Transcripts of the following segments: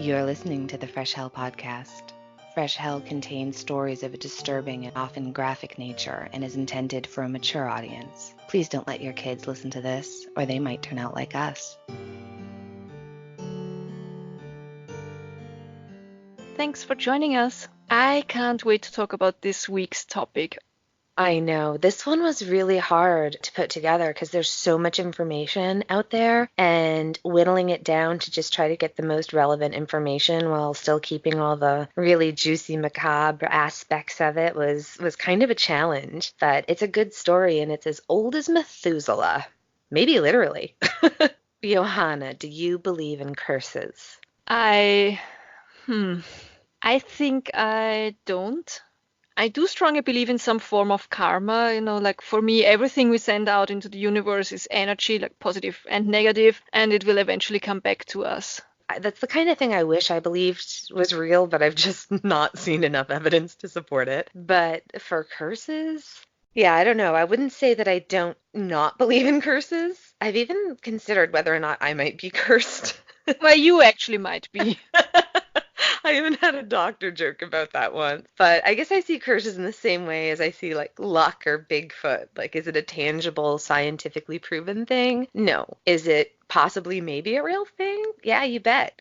You're listening to the Fresh Hell podcast. Fresh Hell contains stories of a disturbing and often graphic nature and is intended for a mature audience. Please don't let your kids listen to this, or they might turn out like us. Thanks for joining us. I can't wait to talk about this week's topic. I know. This one was really hard to put together because there's so much information out there, and whittling it down to just try to get the most relevant information while still keeping all the really juicy macabre aspects of it was kind of a challenge. But it's a good story, and it's as old as Methuselah. Maybe literally. Johanna, do you believe in curses? I think I don't. I do strongly believe in some form of karma. Like for me, everything we send out into the universe is energy, like positive and negative, and it will eventually come back to us. That's the kind of thing I wish I believed was real, but I've just not seen enough evidence to support it. But for curses, yeah, I don't know. I wouldn't say that I don't not believe in curses. I've even considered whether or not I might be cursed. Well, you actually might be. I even had a doctor joke about that once. But I guess I see curses in the same way as I see like luck or Bigfoot. Like, is it a tangible, scientifically proven thing? No. Is it possibly maybe a real thing? Yeah, you bet,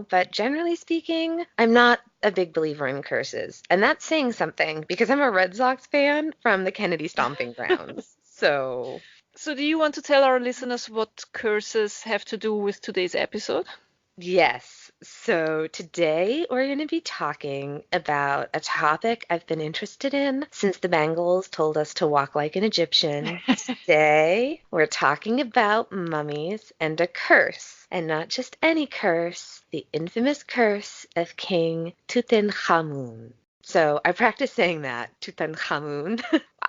But generally speaking, I'm not a big believer in curses. And that's saying something because I'm a Red Sox fan from the Kennedy Stomping Grounds. So do you want to tell our listeners what curses have to do with today's episode? yes. So today we're going to be talking about a topic I've been interested in since the Bengals told us to walk like an Egyptian. Today we're talking about mummies and a curse, and not just any curse, the infamous curse of King Tutankhamun. So I practiced saying that, Tutankhamun.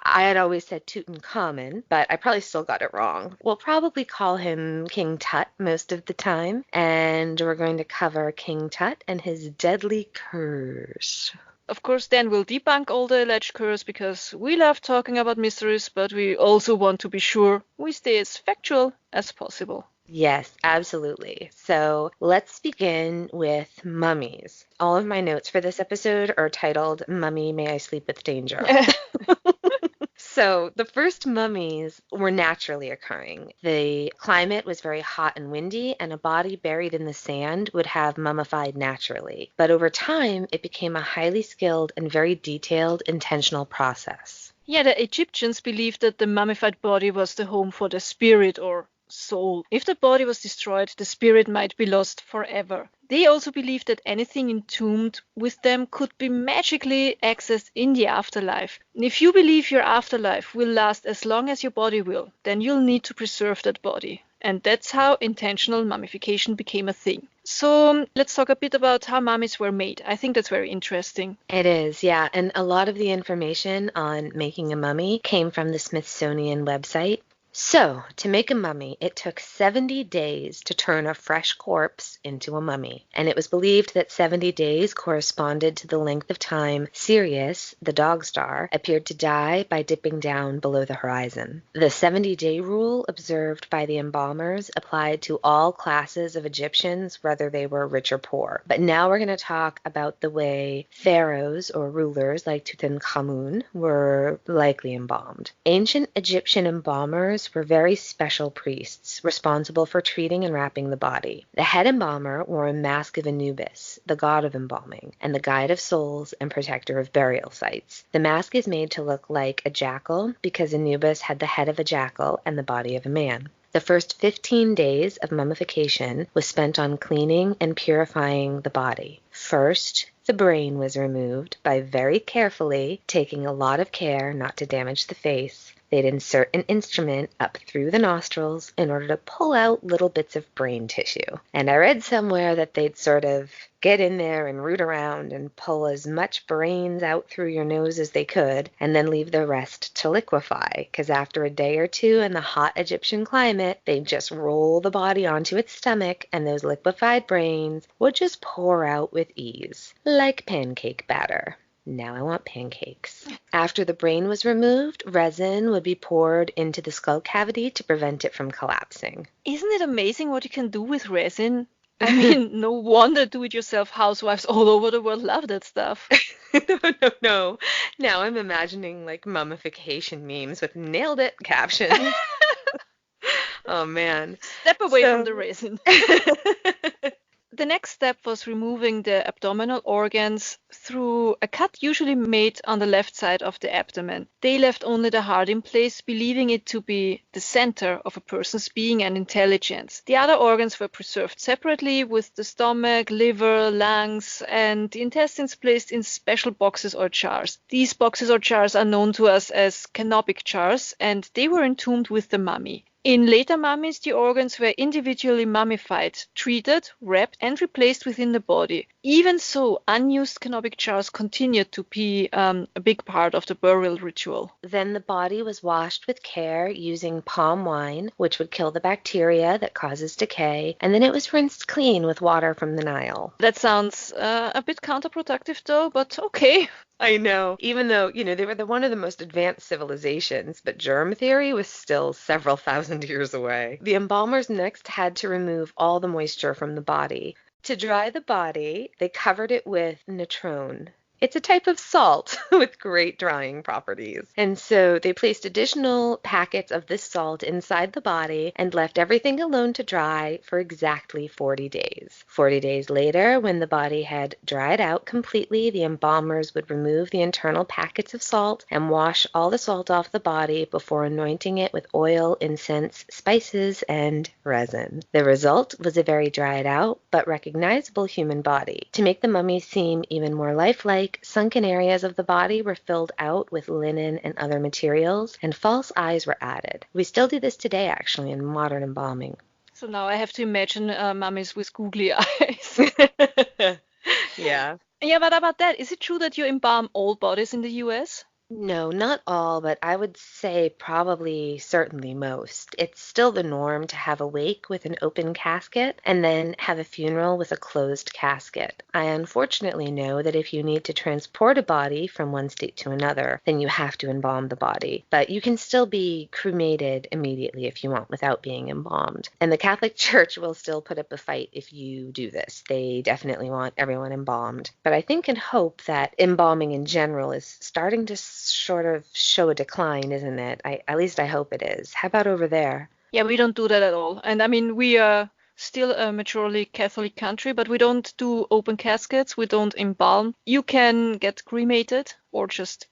I had always said Tutankhamun, but I probably still got it wrong. We'll probably call him King Tut most of the time, and we're going to cover King Tut and his deadly curse. Of course, then we'll debunk all the alleged curse because we love talking about mysteries, but we also want to be sure we stay as factual as possible. Yes, absolutely. So let's begin with mummies. All of my notes for this episode are titled Mummy, May I Sleep with Danger? So the first mummies were naturally occurring. The climate was very hot and windy, and a body buried in the sand would have mummified naturally. But over time, it became a highly skilled and very detailed intentional process. Yeah, the Egyptians believed that the mummified body was the home for the spirit or soul. If the body was destroyed, the spirit might be lost forever. They also believed that anything entombed with them could be magically accessed in the afterlife. And if you believe your afterlife will last as long as your body will, then you'll need to preserve that body. And that's how intentional mummification became a thing. So let's talk a bit about how mummies were made. I think that's very interesting. It is, yeah. And a lot of the information on making a mummy came from the Smithsonian website. So, to make a mummy, it took 70 days to turn a fresh corpse into a mummy, and it was believed that 70 days corresponded to the length of time Sirius, the dog star, appeared to die by dipping down below the horizon. The 70-day rule observed by the embalmers applied to all classes of Egyptians, whether they were rich or poor. But now we're going to talk about the way pharaohs or rulers like Tutankhamun were likely embalmed. Ancient Egyptian embalmers were very special priests responsible for treating and wrapping the body. The head embalmer wore a mask of Anubis, the god of embalming, and the guide of souls and protector of burial sites. The mask is made to look like a jackal because Anubis had the head of a jackal and the body of a man. The first 15 days of mummification was spent on cleaning and purifying the body. First, the brain was removed by very carefully taking a lot of care not to damage the face. They'd insert an instrument up through the nostrils in order to pull out little bits of brain tissue. And I read somewhere that they'd sort of get in there and root around and pull as much brains out through your nose as they could, and then leave the rest to liquefy, because after a day or two in the hot Egyptian climate, they'd just roll the body onto its stomach, and those liquefied brains would just pour out with ease, like pancake batter. Now I want pancakes. After the brain was removed, resin would be poured into the skull cavity to prevent it from collapsing. Isn't it amazing what you can do with resin? I mean, no wonder do-it-yourself housewives all over the world love that stuff. No. Now I'm imagining like mummification memes with nailed it captions. Oh man. Step away from the So resin. The next step was removing the abdominal organs through a cut usually made on the left side of the abdomen. They left only the heart in place, believing it to be the center of a person's being and intelligence. The other organs were preserved separately, with the stomach, liver, lungs, and the intestines placed in special boxes or jars. These boxes or jars are known to us as canopic jars, and they were entombed with the mummy. In later mummies, the organs were individually mummified, treated, wrapped, and replaced within the body. Even so, unused canopic jars continued to be a big part of the burial ritual. then the body was washed with care using palm wine, which would kill the bacteria that causes decay, and then it was rinsed clean with water from the Nile. That sounds a bit counterproductive though, but okay. I know. Even though, they were one of the most advanced civilizations, but germ theory was still several thousand years away. The embalmers next had to remove all the moisture from the body. To dry the body, they covered it with natron. It's a type of salt with great drying properties. And so they placed additional packets of this salt inside the body and left everything alone to dry for exactly 40 days. 40 days later, when the body had dried out completely, the embalmers would remove the internal packets of salt and wash all the salt off the body before anointing it with oil, incense, spices, and resin. The result was a very dried out but recognizable human body. To make the mummy seem even more lifelike, sunken areas of the body were filled out with linen and other materials, and false eyes were added. We still do this today, actually, in modern embalming. So now I have to imagine mummies with googly eyes. Yeah. Yeah, but about that, is it true that you embalm all bodies in the US? No, not all, but I would say probably certainly most. It's still the norm to have a wake with an open casket and then have a funeral with a closed casket. I unfortunately know that if you need to transport a body from one state to another, then you have to embalm the body. But you can still be cremated immediately if you want without being embalmed. And the Catholic Church will still put up a fight if you do this. They definitely want everyone embalmed. But I think and hope that embalming in general is starting to sort of show a decline, isn't it? At least I hope it is. How about over there? Yeah, we don't do that at all. And I mean, we are still a majorly Catholic country, but we don't do open caskets. We don't embalm. You can get cremated or just,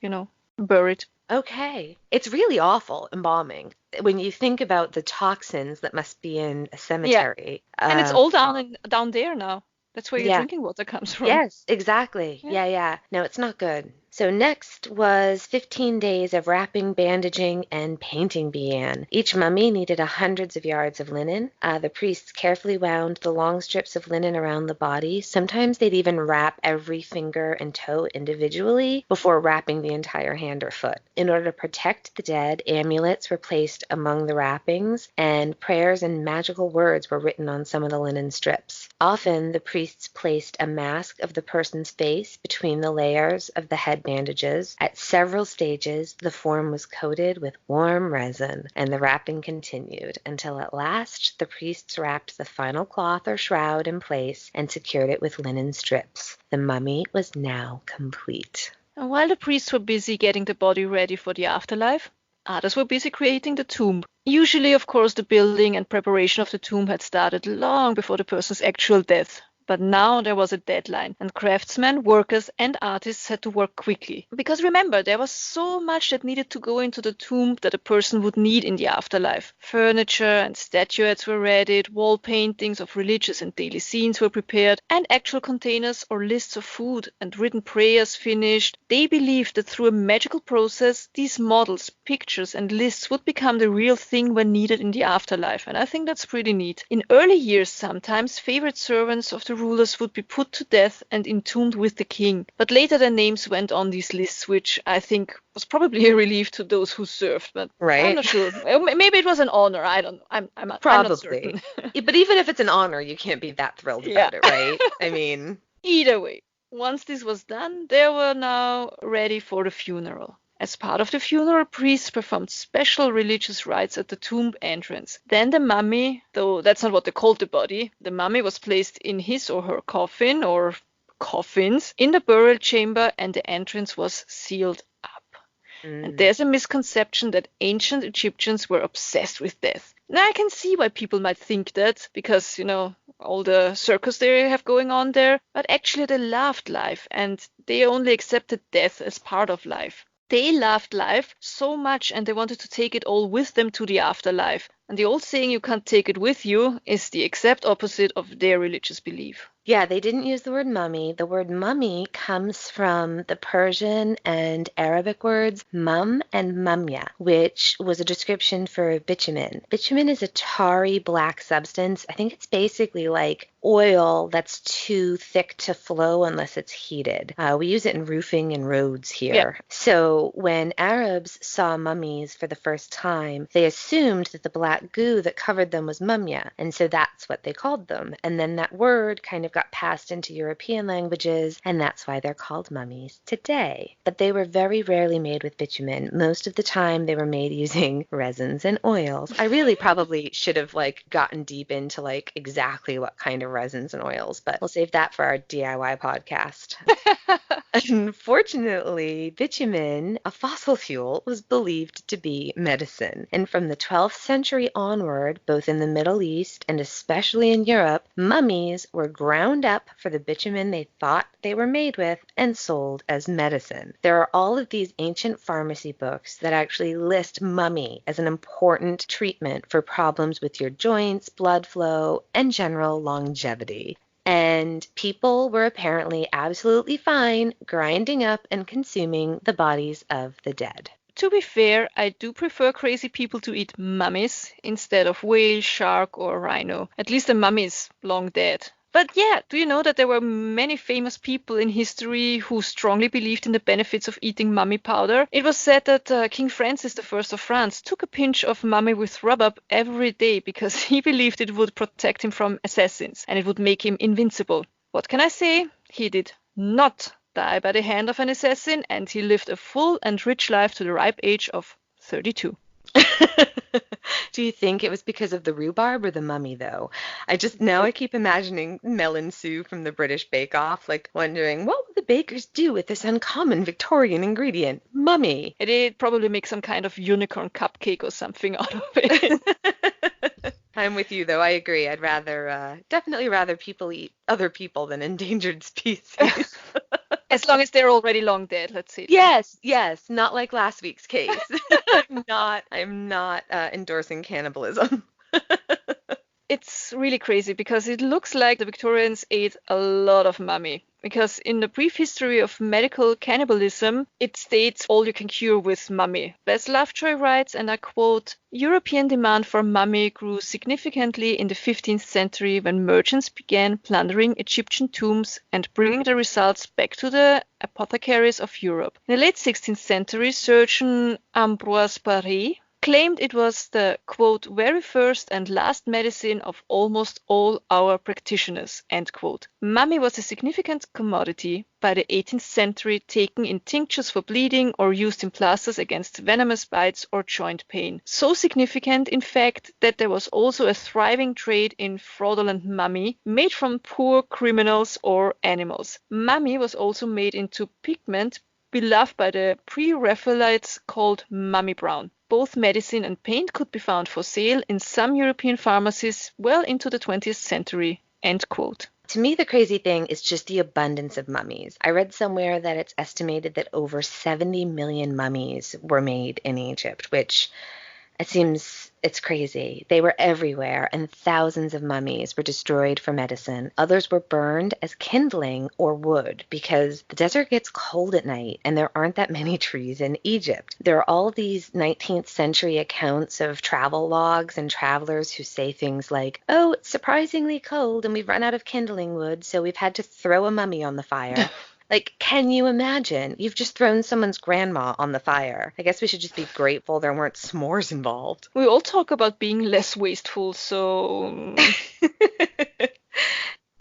buried. Okay. It's really awful, embalming. When you think about the toxins that must be in a cemetery. And it's all down there now. That's where your Yeah. drinking water comes from. Yes, exactly. Yeah. No, it's not good. So next was 15 days of wrapping, bandaging, and painting began. Each mummy needed hundreds of yards of linen. The priests carefully wound the long strips of linen around the body. Sometimes they'd even wrap every finger and toe individually before wrapping the entire hand or foot. In order to protect the dead, amulets were placed among the wrappings, and prayers and magical words were written on some of the linen strips. Often, the priests placed a mask of the person's face between the layers of the head bandages. At several stages, the form was coated with warm resin, and the wrapping continued until at last the priests wrapped the final cloth or shroud in place and secured it with linen strips. The mummy was now complete. And while the priests were busy getting the body ready for the afterlife, others were busy creating the tomb. Usually, of course, the building and preparation of the tomb had started long before the person's actual death. But now there was a deadline, and craftsmen, workers, and artists had to work quickly. Because remember, there was so much that needed to go into the tomb that a person would need in the afterlife. Furniture and statuettes were readied, wall paintings of religious and daily scenes were prepared, and actual containers or lists of food and written prayers finished. They believed that through a magical process, these models, pictures, and lists would become the real thing when needed in the afterlife, and I think that's pretty neat. In early years, sometimes favorite servants of the rulers would be put to death and entombed with the king, but later their names went on these lists, which I think was probably a relief to those who served, but right? I'm not sure. Maybe it was an honor. I don't know. I'm not certain. But even if it's an honor, you can't be that thrilled about it, right? I mean, either way, once this was done, they were now ready for the funeral. As part of the funeral, priests performed special religious rites at the tomb entrance. Then the mummy, though that's not what they called the body, the mummy was placed in his or her coffin or coffins in the burial chamber, and the entrance was sealed up. And there's a misconception that ancient Egyptians were obsessed with death. Now I can see why people might think that, because, all the circus they have going on there, but actually they loved life and they only accepted death as part of life. They loved life so much and they wanted to take it all with them to the afterlife. And the old saying, you can't take it with you, is the exact opposite of their religious belief. Yeah, they didn't use the word mummy. The word mummy comes from the Persian and Arabic words mum and mumya, which was a description for bitumen. Bitumen is a tarry black substance. I think it's basically like oil that's too thick to flow unless it's heated. We use it in roofing and roads here. Yeah. So when Arabs saw mummies for the first time, they assumed that the black goo that covered them was mumya, and so that's what they called them. And then that word kind of got passed into European languages, and that's why they're called mummies today. But they were very rarely made with bitumen. Most of the time they were made using resins and oils. I really probably should have gotten deep into exactly what kind of resins and oils, but we'll save that for our DIY podcast. Unfortunately, bitumen, a fossil fuel, was believed to be medicine. And from the 12th century onward, both in the Middle East and especially in Europe, mummies were ground up for the bitumen they thought they were made with and sold as medicine. There are all of these ancient pharmacy books that actually list mummy as an important treatment for problems with your joints, blood flow, and general longevity. And people were apparently absolutely fine grinding up and consuming the bodies of the dead. To be fair, I do prefer crazy people to eat mummies instead of whale, shark, or rhino. At least the mummy is long dead. But yeah, do you know that there were many famous people in history who strongly believed in the benefits of eating mummy powder? It was said that King Francis I of France took a pinch of mummy with rhubarb every day because he believed it would protect him from assassins and it would make him invincible. What can I say? He did not die by the hand of an assassin, and he lived a full and rich life to the ripe age of 32. Do you think it was because of the rhubarb or the mummy, though? I keep imagining Mel and Sue from the British Bake Off, wondering, what will the bakers do with this uncommon Victorian ingredient, mummy? They'd probably make some kind of unicorn cupcake or something out of it. I'm with you, though. I agree. I'd definitely rather people eat other people than endangered species. As long as they're already long dead, let's say. Yes, not like last week's case. I'm not endorsing cannibalism. It's really crazy because it looks like the Victorians ate a lot of mummy. Because in the brief history of medical cannibalism, it states all you can cure with mummy. Les Lovejoy writes, and I quote, European demand for mummy grew significantly in the 15th century when merchants began plundering Egyptian tombs and bringing the results back to the apothecaries of Europe. In the late 16th century, surgeon Ambroise Paré claimed it was the, quote, very first and last medicine of almost all our practitioners, end quote. Mummy was a significant commodity by the 18th century, taken in tinctures for bleeding or used in plasters against venomous bites or joint pain. So significant, in fact, that there was also a thriving trade in fraudulent mummy made from poor criminals or animals. Mummy was also made into pigment beloved by the pre-Raphaelites called mummy brown. Both medicine and paint could be found for sale in some European pharmacies well into the 20th century, end quote. To me, the crazy thing is just the abundance of mummies. I read somewhere that it's estimated that over 70 million mummies were made in Egypt, which it's crazy. They were everywhere, and thousands of mummies were destroyed for medicine. Others were burned as kindling or wood because the desert gets cold at night and there aren't that many trees in Egypt. There are all these 19th century accounts of travel logs and travelers who say things like, oh, it's surprisingly cold and we've run out of kindling wood, so we've had to throw a mummy on the fire. Can you imagine? You've just thrown someone's grandma on the fire. I guess we should just be grateful there weren't s'mores involved. We all talk about being less wasteful, so...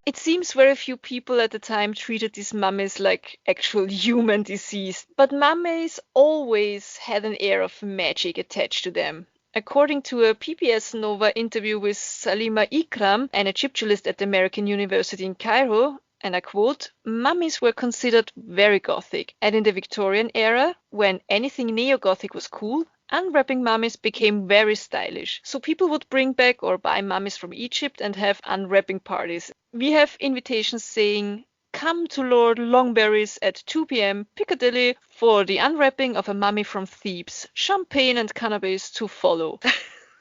It seems very few people at the time treated these mummies like actual human disease, but mummies always had an air of magic attached to them. According to a PBS Nova interview with Salima Ikram, an Egyptologist at the American University in Cairo, and I quote, mummies were considered very Gothic, and in the Victorian era, when anything neo-Gothic was cool, unwrapping mummies became very stylish. So people would bring back or buy mummies from Egypt and have unwrapping parties. We have invitations saying, come to Lord Longberry's at 2 p.m. Piccadilly for the unwrapping of a mummy from Thebes. Champagne and cannabis to follow.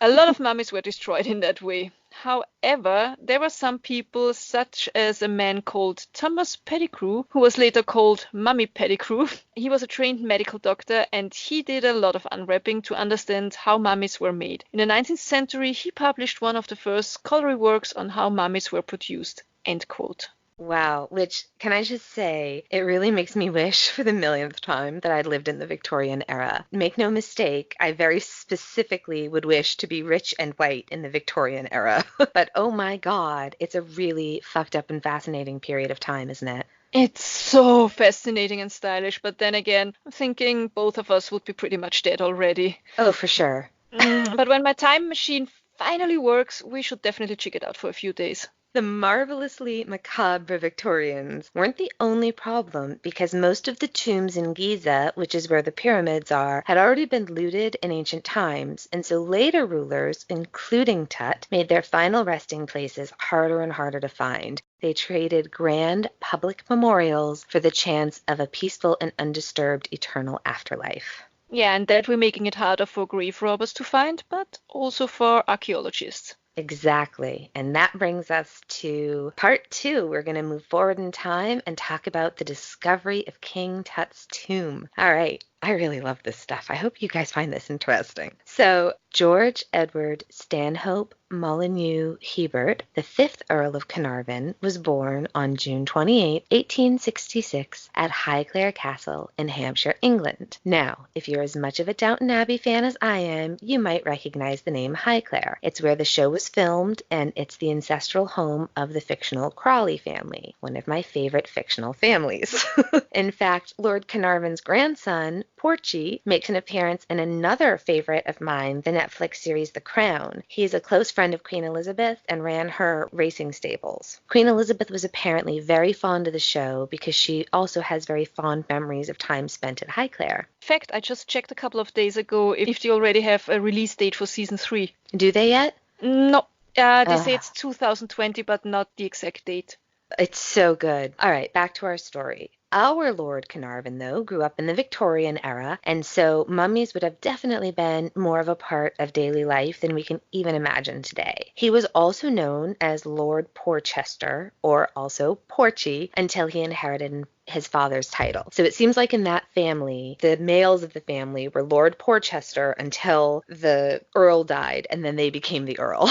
A lot of mummies were destroyed in that way. However, there were some people, such as a man called Thomas Pettigrew, who was later called Mummy Pettigrew. He was a trained medical doctor and he did a lot of unwrapping to understand how mummies were made. In the 19th century, he published one of the first scholarly works on how mummies were produced. End quote. Wow, which, can I just say, it really makes me wish for the millionth time that I'd lived in the Victorian era. Make no mistake, I very specifically would wish to be rich and white in the Victorian era. But oh my God, it's a really fucked up and fascinating period of time, isn't it? It's so fascinating and stylish, but then again, I'm thinking both of us would be pretty much dead already. Oh, for sure. But when my time machine finally works, we should definitely check it out for a few days. The marvelously macabre Victorians weren't the only problem because most of the tombs in Giza, which is where the pyramids are, had already been looted in ancient times, and so later rulers, including Tut, made their final resting places harder and harder to find. They traded grand public memorials for the chance of a peaceful and undisturbed eternal afterlife. Yeah, and that we're making it harder for grave robbers to find, but also for archaeologists. Exactly. And that brings us to part 2. We're going to move forward in time and talk about the discovery of King Tut's tomb. All right. I really love this stuff. I hope you guys find this interesting. So, George Edward Stanhope Molyneux Hebert, the 5th Earl of Carnarvon, was born on June 28, 1866, at Highclere Castle in Hampshire, England. Now, if you're as much of a Downton Abbey fan as I am, you might recognize the name Highclere. It's where the show was filmed, and it's the ancestral home of the fictional Crawley family, one of my favorite fictional families. In fact, Lord Carnarvon's grandson, Porchy, makes an appearance in another favorite of mine, the Netflix series The Crown. He's a close friend of Queen Elizabeth and ran her racing stables. Queen Elizabeth was apparently very fond of the show because she also has very fond memories of time spent at Highclere. In fact, I just checked a couple of days ago if they already have a release date for season 3. Do they yet? No, they say it's 2020, but not the exact date. It's so good. All right, back to our story. Our Lord Carnarvon, though, grew up in the Victorian era, and so mummies would have definitely been more of a part of daily life than we can even imagine today. He was also known as Lord Porchester, or also Porchy, until he inherited his father's title. So it seems like in that family, the males of the family were Lord Porchester until the Earl died, and then they became the Earl.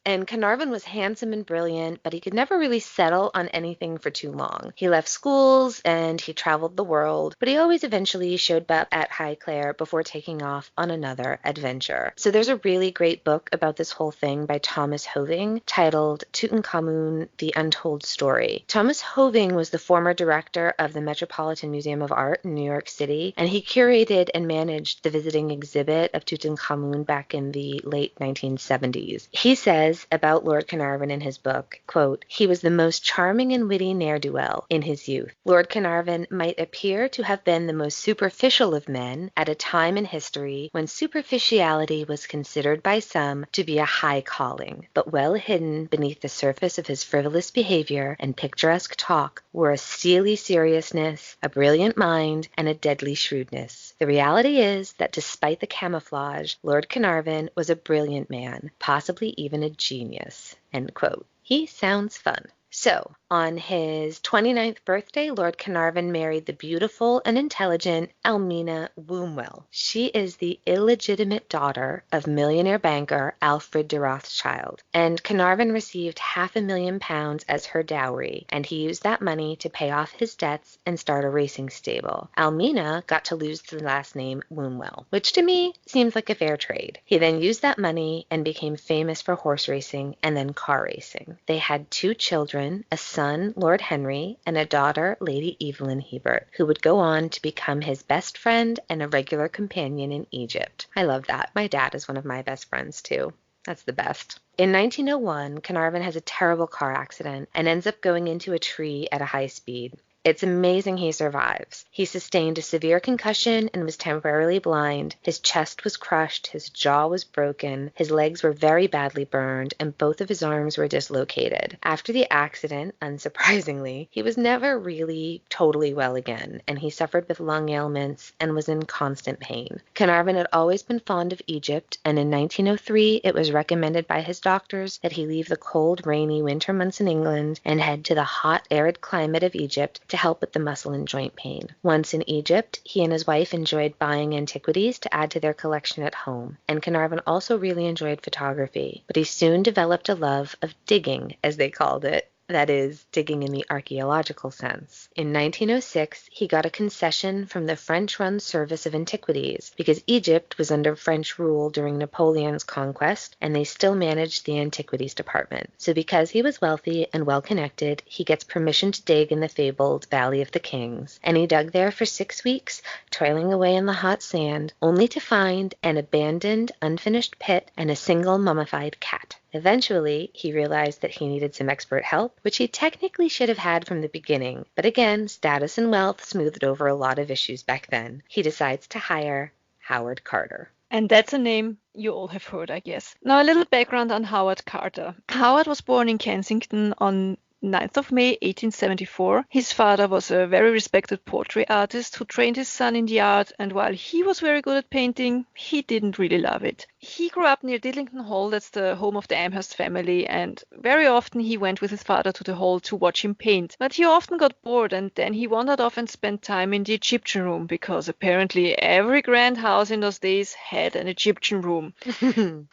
And Carnarvon was handsome and brilliant, but he could never really settle on anything for too long. He left schools and he traveled the world, but he always eventually showed up at Highclere before taking off on another adventure. So there's a really great book about this whole thing by Thomas Hoving titled Tutankhamun, The Untold Story. Thomas Hoving was the former director of the Metropolitan Museum of Art in New York City, and he curated and managed the visiting exhibit of Tutankhamun back in the late 1970s. He says about Lord Carnarvon in his book, quote, "He was the most charming and witty ne'er-do-well in his youth. Lord Carnarvon might appear to have been the most superficial of men at a time in history when superficiality was considered by some to be a high calling, but well hidden beneath the surface of his frivolous behavior and picturesque talk were a steely seriousness, a brilliant mind, and a deadly shrewdness. The reality is that despite the camouflage, Lord Carnarvon was a brilliant man, possibly even a genius." End quote. He sounds fun. So, on his 29th birthday, Lord Carnarvon married the beautiful and intelligent Almina Wombwell. She is the illegitimate daughter of millionaire banker Alfred de Rothschild, and Carnarvon received £500,000 as her dowry, and he used that money to pay off his debts and start a racing stable. Almina got to lose the last name Wombwell, which to me seems like a fair trade. He then used that money and became famous for horse racing and then car racing. They had 2 children, children, a son, Lord Henry, and a daughter, Lady Evelyn Hebert, who would go on to become his best friend and a regular companion in Egypt. I love that. My dad is one of my best friends, too. That's the best. In 1901, Carnarvon has a terrible car accident and ends up going into a tree at a high speed. It's amazing he survives. He sustained a severe concussion and was temporarily blind. His chest was crushed, his jaw was broken, his legs were very badly burned, and both of his arms were dislocated. After the accident, unsurprisingly, he was never really totally well again, and he suffered with lung ailments and was in constant pain. Carnarvon had always been fond of Egypt, and in 1903 it was recommended by his doctors that he leave the cold, rainy winter months in England and head to the hot, arid climate of Egypt to help with the muscle and joint pain. Once in Egypt, he and his wife enjoyed buying antiquities to add to their collection at home, and Carnarvon also really enjoyed photography, but he soon developed a love of digging, as they called it. That is, digging in the archaeological sense. In 1906, he got a concession from the French-run Service of Antiquities because Egypt was under French rule during Napoleon's conquest, and they still managed the antiquities department. So because he was wealthy and well-connected, he gets permission to dig in the fabled Valley of the Kings, and he dug there for 6 weeks, toiling away in the hot sand, only to find an abandoned, unfinished pit and a single mummified cat. Eventually, he realized that he needed some expert help, which he technically should have had from the beginning, but again, status and wealth smoothed over a lot of issues back then. He decides to hire Howard Carter. And that's a name you all have heard, I guess. Now, a little background on Howard Carter. Howard was born in Kensington on 9th of May 1874. His father was a very respected portrait artist who trained his son in the art, and while he was very good at painting, he didn't really love it. He grew up near Diddlington Hall, that's the home of the Amherst family, and very often he went with his father to the hall to watch him paint. But he often got bored, and then he wandered off and spent time in the Egyptian room, because apparently every grand house in those days had an Egyptian room.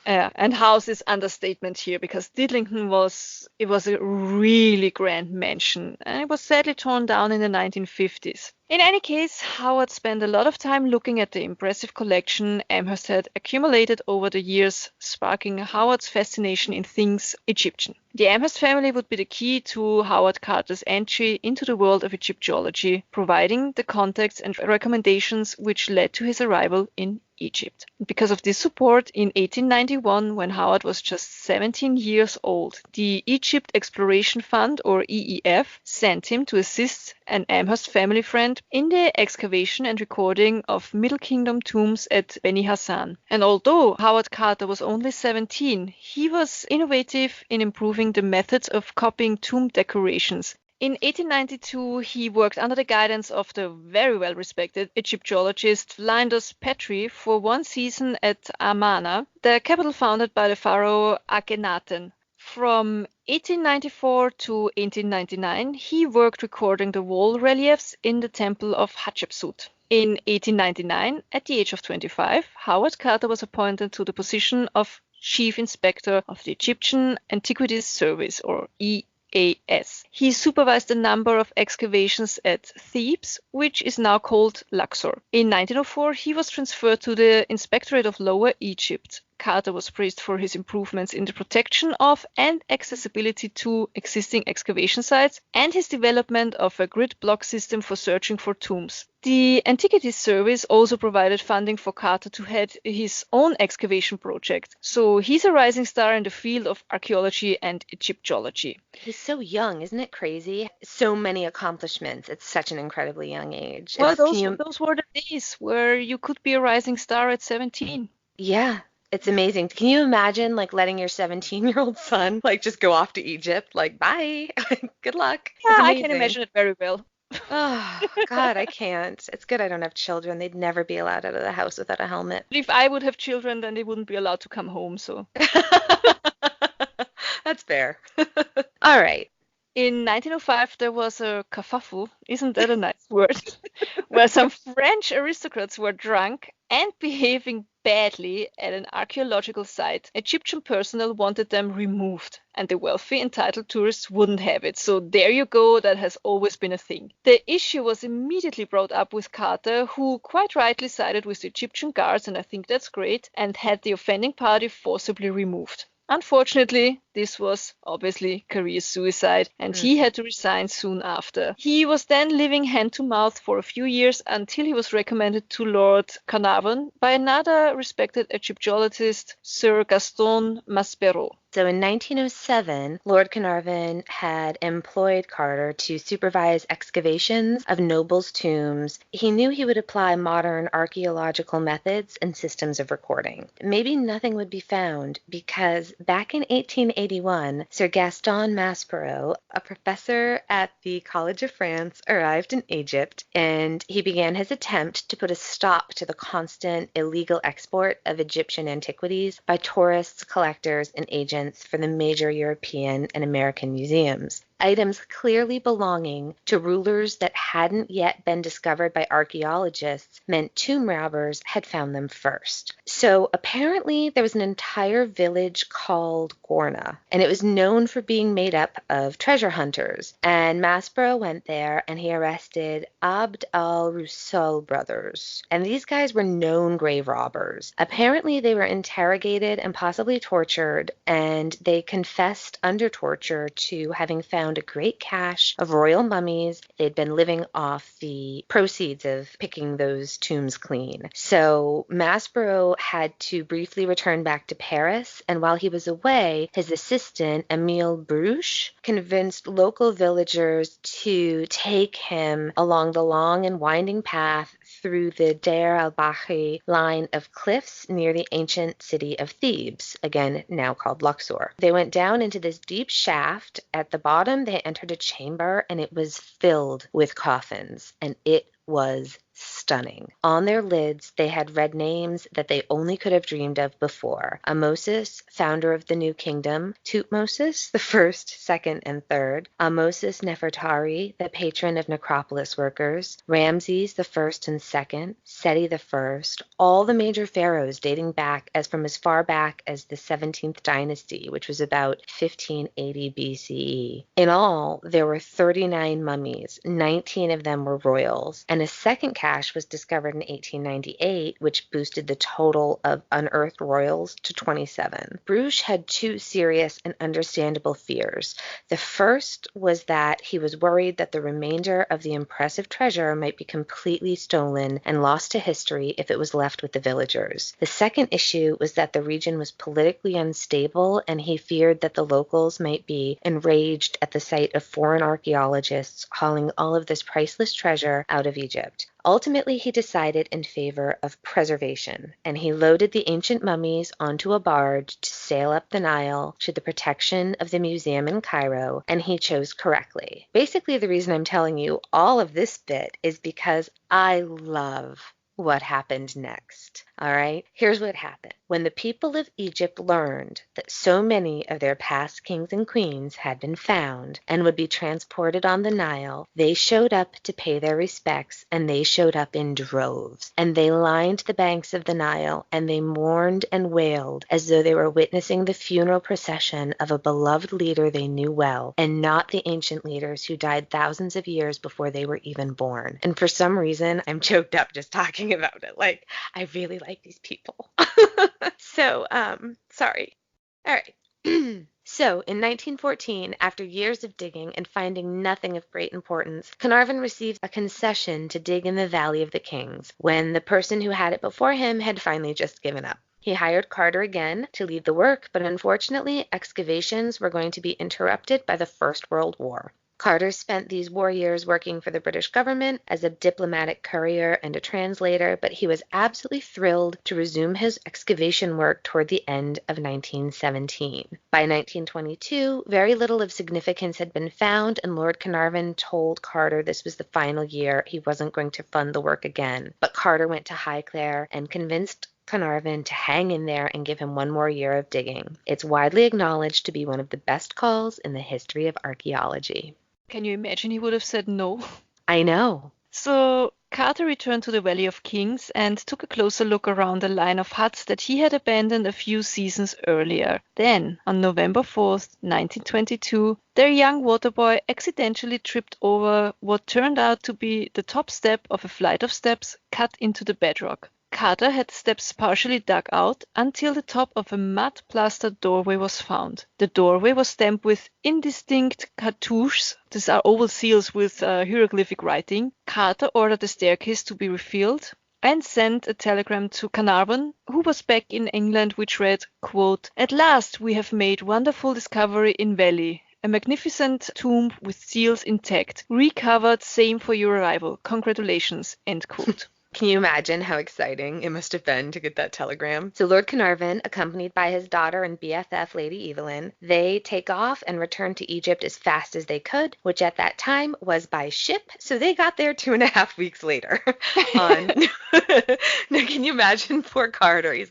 And house is understatement here, because Diddlington was a really grand mansion, and it was sadly torn down in the 1950s. In any case, Howard spent a lot of time looking at the impressive collection Amherst had accumulated over the years, sparking Howard's fascination in things Egyptian. The Amherst family would be the key to Howard Carter's entry into the world of Egyptology, providing the contacts and recommendations which led to his arrival in Egypt. Because of this support, in 1891, when Howard was just 17 years old, the Egypt Exploration Fund, or EEF, sent him to assist an Amherst family friend in the excavation and recording of Middle Kingdom tombs at Beni Hassan. And although Howard Carter was only 17, he was innovative in improving the methods of copying tomb decorations. In 1892, he worked under the guidance of the very well-respected Egyptologist Flinders Petrie for one season at Amarna, the capital founded by the pharaoh Akhenaten. From 1894 to 1899, he worked recording the wall reliefs in the temple of Hatshepsut. In 1899, at the age of 25, Howard Carter was appointed to the position of Chief Inspector of the Egyptian Antiquities Service, or EAS. He supervised a number of excavations at Thebes, which is now called Luxor. In 1904, he was transferred to the Inspectorate of Lower Egypt. Carter was praised for his improvements in the protection of and accessibility to existing excavation sites and his development of a grid block system for searching for tombs. The Antiquities Service also provided funding for Carter to head his own excavation project. So he's a rising star in the field of archaeology and Egyptology. He's so young, isn't it crazy? So many accomplishments at such an incredibly young age. Well, those were the days where you could be a rising star at 17. Yeah. It's amazing. Can you imagine letting your 17-year-old son just go off to Egypt? Bye. Good luck. Yeah, I can imagine it very well. Oh, God, I can't. It's good I don't have children. They'd never be allowed out of the house without a helmet. If I would have children, then they wouldn't be allowed to come home, so. That's fair. All right. In 1905, there was a kerfuffle, isn't that a nice word, where some French aristocrats were drunk and behaving badly at an archaeological site. Egyptian personnel wanted them removed, and the wealthy, entitled tourists wouldn't have it. So there you go, that has always been a thing. The issue was immediately brought up with Carter, who quite rightly sided with the Egyptian guards, and I think that's great, and had the offending party forcibly removed. Unfortunately, this was obviously career suicide, and he had to resign soon after. He was then living hand to mouth for a few years until he was recommended to Lord Carnarvon by another respected Egyptologist, Sir Gaston Maspero. So in 1907, Lord Carnarvon had employed Carter to supervise excavations of nobles' tombs. He knew he would apply modern archaeological methods and systems of recording. Maybe nothing would be found because back in 1881, Sir Gaston Maspero, a professor at the College of France, arrived in Egypt, and he began his attempt to put a stop to the constant illegal export of Egyptian antiquities by tourists, collectors, and agents for the major European and American museums. Items clearly belonging to rulers that hadn't yet been discovered by archaeologists meant tomb robbers had found them first. So apparently there was an entire village called Gorna, and it was known for being made up of treasure hunters. And Maspero went there and he arrested Abd al-Rusul brothers. And these guys were known grave robbers. Apparently they were interrogated and possibly tortured, and they confessed under torture to having found a great cache of royal mummies. They'd been living off the proceeds of picking those tombs clean. So Maspero had to briefly return back to Paris, and while he was away, his assistant, Émile Brouche, convinced local villagers to take him along the long and winding path through the Deir al-Bahri line of cliffs near the ancient city of Thebes, again now called Luxor. They went down into this deep shaft. At the bottom, they entered a chamber, and it was filled with coffins, and it was stunning. On their lids, they had read names that they only could have dreamed of before. Amosis, founder of the new kingdom; Tutmosis, the first, second, and third; Amosis Nefertari, the patron of necropolis workers; Ramses the first and second; Seti the first; all the major pharaohs dating back as far back as the 17th dynasty, which was about 1580 BCE. In all, there were 39 mummies. 19 of them were royals, and a second cache was discovered in 1898, which boosted the total of unearthed royals to 27. Brouche had two serious and understandable fears. The first was that he was worried that the remainder of the impressive treasure might be completely stolen and lost to history if it was left with the villagers. The second issue was that the region was politically unstable, and he feared that the locals might be enraged at the sight of foreign archaeologists hauling all of this priceless treasure out of Egypt. Ultimately, he decided in favor of preservation, and he loaded the ancient mummies onto a barge to sail up the Nile to the protection of the museum in Cairo, and he chose correctly. Basically, the reason I'm telling you all of this bit is because I love what happened next. All right, here's what happened. When the people of Egypt learned that so many of their past kings and queens had been found and would be transported on the Nile, they showed up to pay their respects, and they showed up in droves. And they lined the banks of the Nile, and they mourned and wailed as though they were witnessing the funeral procession of a beloved leader they knew well, and not the ancient leaders who died thousands of years before they were even born. And for some reason, I'm choked up just talking about it. Like, I really like these people. So, sorry. All right. So, in 1914, after years of digging and finding nothing of great importance, Carnarvon received a concession to dig in the Valley of the Kings, when the person who had it before him had finally just given up. He hired Carter again to lead the work, but unfortunately, excavations were going to be interrupted by the First World War. Carter spent these war years working for the British government as a diplomatic courier and a translator, but he was absolutely thrilled to resume his excavation work toward the end of 1917. By 1922, very little of significance had been found, and Lord Carnarvon told Carter this was the final year he wasn't going to fund the work again. But Carter went to Highclere and convinced Carnarvon to hang in there and give him one more year of digging. It's widely acknowledged to be one of the best calls in the history of archaeology. Can you imagine he would have said no? I know. So Carter returned to the Valley of Kings and took a closer look around the line of huts that he had abandoned a few seasons earlier. Then, on November 4th, 1922, their young water boy accidentally tripped over what turned out to be the top step of a flight of steps cut into the bedrock. Carter had steps partially dug out until the top of a mud-plastered doorway was found. The doorway was stamped with indistinct cartouches. These are oval seals with hieroglyphic writing. Carter ordered the staircase to be refilled and sent a telegram to Carnarvon, who was back in England, which read, quote, "At last we have made wonderful discovery in valley. A magnificent tomb with seals intact. Recovered, same for your arrival. Congratulations." End quote. Can you imagine how exciting it must have been to get that telegram? So Lord Carnarvon, accompanied by his daughter and BFF, Lady Evelyn, they take off and return to Egypt as fast as they could, which at that time was by ship. So they got there 2.5 weeks later. Now, can you imagine poor Carter? He's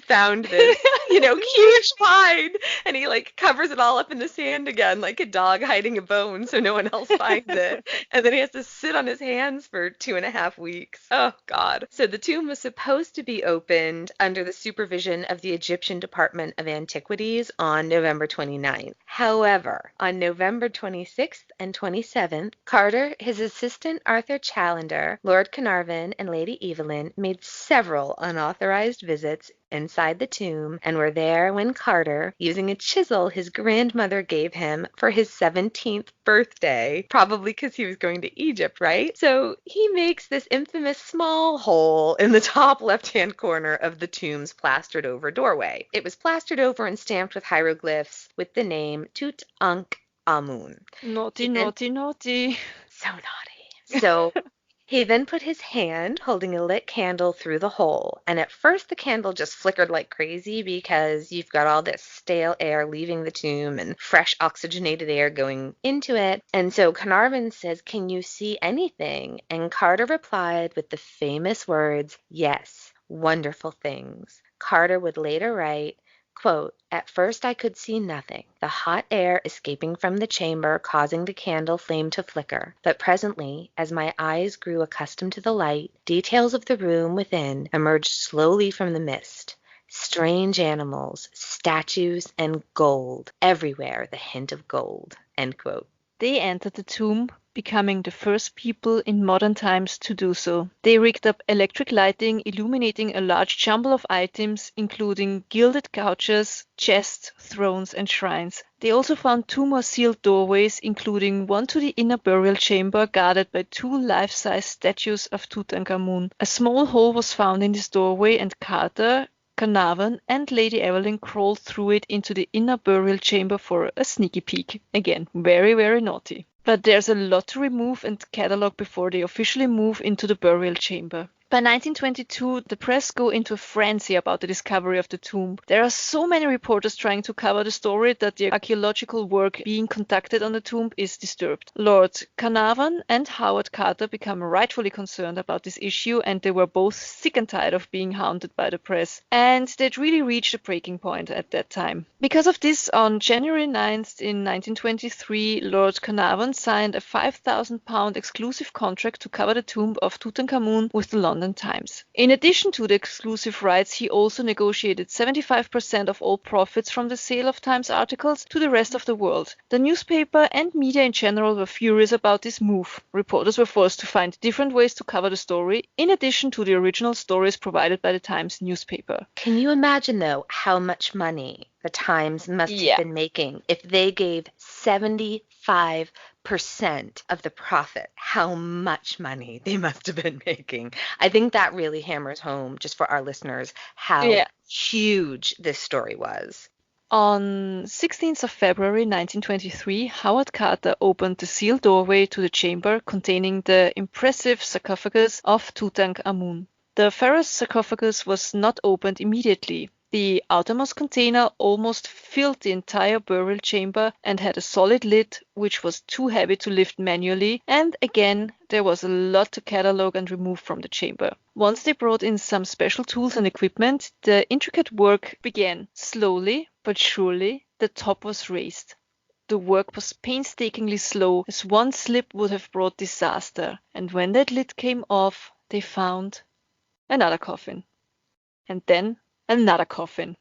found this, huge find, and he covers it all up in the sand again, like a dog hiding a bone so no one else finds it. And then he has to sit on his hands for 2.5 weeks. Oh, God. So the tomb was supposed to be opened under the supervision of the Egyptian Department of Antiquities on November 29th. However, on November 26th and 27th, Carter, his assistant Arthur Challender, Lord Carnarvon, and Lady Evelyn made several unauthorized visits inside the tomb and were there when Carter, using a chisel his grandmother gave him for his 17th birthday, probably because he was going to Egypt, right? So he makes this infamous small hole in the top left-hand corner of the tomb's plastered over doorway. It was plastered over and stamped with hieroglyphs with the name Tutankhamun. Naughty, naughty, naughty. So naughty. So he then put his hand holding a lit candle through the hole, and at first the candle just flickered like crazy because you've got all this stale air leaving the tomb and fresh oxygenated air going into it. And so Carnarvon says, "Can you see anything?" And Carter replied with the famous words, "Yes, wonderful things." Carter would later write, quote, "At first I could see nothing, the hot air escaping from the chamber causing the candle flame to flicker. But presently, as my eyes grew accustomed to the light, details of the room within emerged slowly from the mist. Strange animals, statues, and gold. Everywhere the hint of gold." End quote. They entered the tomb, becoming the first people in modern times to do so. They rigged up electric lighting, illuminating a large jumble of items, including gilded couches, chests, thrones, and shrines. They also found 2 more sealed doorways, including one to the inner burial chamber guarded by 2 life-size statues of Tutankhamun. A small hole was found in this doorway, and Carter, Carnarvon, and Lady Evelyn crawled through it into the inner burial chamber for a sneaky peek. Again, very, very naughty. But there's a lot to remove and catalog before they officially move into the burial chamber. By 1922, the press go into a frenzy about the discovery of the tomb. There are so many reporters trying to cover the story that the archaeological work being conducted on the tomb is disturbed. Lord Carnarvon and Howard Carter become rightfully concerned about this issue, and they were both sick and tired of being hounded by the press. And they'd really reached a breaking point at that time. Because of this, on January 9th in 1923, Lord Carnarvon signed a £5,000 exclusive contract to cover the tomb of Tutankhamun with the London Times. In addition to the exclusive rights, he also negotiated 75% of all profits from the sale of Times articles to the rest of the world. The newspaper and media in general were furious about this move. Reporters were forced to find different ways to cover the story, in addition to the original stories provided by the Times newspaper. Can you imagine, though, how much money the Times must have been making if they gave 75% of the profit, how much money they must have been making? I think that really hammers home, just for our listeners, how huge this story was. On 16th of February 1923, Howard Carter opened the sealed doorway to the chamber containing the impressive sarcophagus of Tutankhamun. The pharaoh's sarcophagus was not opened immediately. The outermost container almost filled the entire burial chamber and had a solid lid which was too heavy to lift manually, and again there was a lot to catalog and remove from the chamber. Once they brought in some special tools and equipment, the intricate work began. Slowly but surely the top was raised. The work was painstakingly slow, as one slip would have brought disaster, and when that lid came off, they found another coffin. And then another coffin.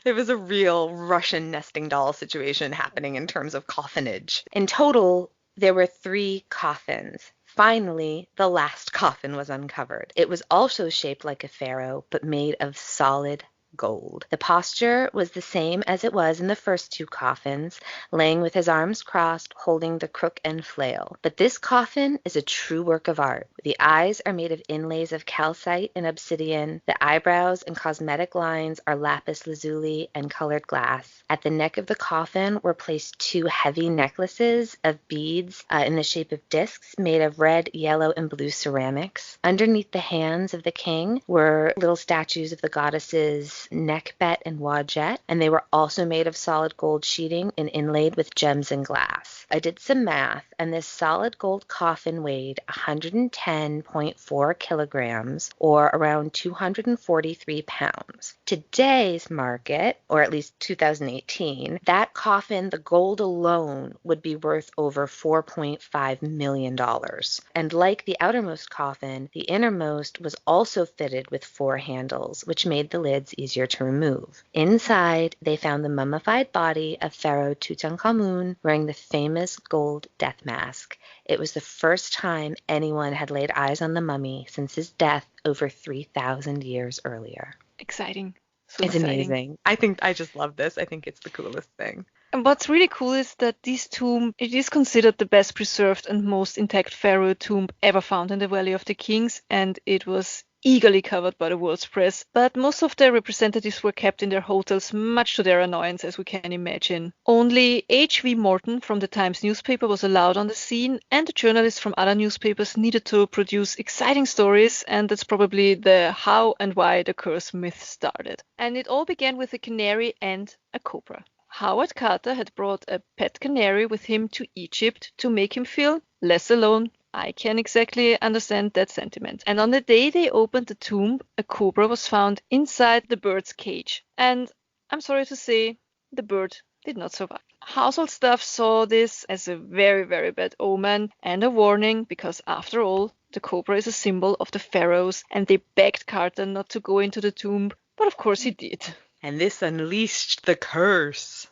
There was a real Russian nesting doll situation happening in terms of coffinage. In total, there were 3 coffins, Finally, the last coffin was uncovered. It was also shaped like a pharaoh, but made of solid gold. The posture was the same as it was in the first two coffins, laying with his arms crossed, holding the crook and flail. But this coffin is a true work of art. The eyes are made of inlays of calcite and obsidian. The eyebrows and cosmetic lines are lapis lazuli and colored glass. At the neck of the coffin were placed two heavy necklaces of beads in the shape of discs made of red, yellow, and blue ceramics. Underneath the hands of the king were little statues of the goddesses Nekhbet and Wadjet, and they were also made of solid gold sheeting and inlaid with gems and glass. I did some math, and this solid gold coffin weighed 110.4 kilograms, or around 243 pounds. Today's market, or at least 2018, that coffin, the gold alone, would be worth over $4.5 million. And like the outermost coffin, the innermost was also fitted with 4 handles, which made the lids easier to remove. Inside, they found the mummified body of Pharaoh Tutankhamun wearing the famous gold death mask. It was the first time anyone had laid eyes on the mummy since his death over 3,000 years earlier. Exciting. So It's exciting. amazing. I think I just love this. I think it's the coolest thing. And what's really cool is that this tomb, it is considered the best preserved and most intact pharaoh tomb ever found in the Valley of the Kings, and it was eagerly covered by the world's press. But most of their representatives were kept in their hotels, much to their annoyance, as we can imagine. Only H.V. Morton from the Times newspaper was allowed on the scene, and the journalists from other newspapers needed to produce exciting stories, and that's probably the how and why the curse myth started. And it all began with a canary and a cobra. Howard Carter had brought a pet canary with him to Egypt to make him feel less alone. I can exactly understand that sentiment. And on the day they opened the tomb, a cobra was found inside the bird's cage. And I'm sorry to say, the bird did not survive. Household staff saw this as a very, very bad omen and a warning, because after all, the cobra is a symbol of the pharaohs, and they begged Carter not to go into the tomb, but of course he did. And this unleashed the curse.